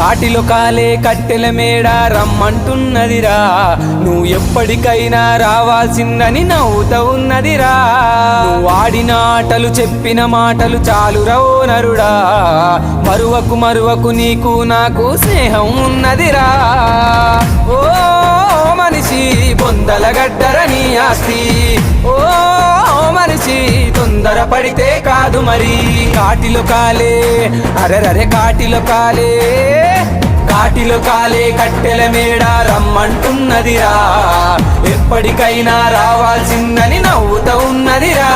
కాటిలో కాలే కట్టెల మేడ రమ్మంటున్నదిరా, నువ్వు ఎప్పటికైనా రావాల్సిందని నవ్వుతా ఉన్నదిరా. నువ్వు ఆడిన ఆటలు చెప్పిన మాటలు చాలురా ఓ నరుడా, మరువకు మరువకు నీకు నాకు స్నేహం ఉన్నదిరా. ఓ మనిషి బొందల గడ్డర నీ ఆస్తి, ఓ మనిషి తొందర పడితే కాదు మరి. కాటిలో కాలే అరెరరే కాటిలో కాలే, కాటిలో కాలే కట్టెల మేడ రమ్మంటున్నదిరా, ఎప్పటికైనా రావాల్సిందని నవ్వుతా ఉన్నదిరా.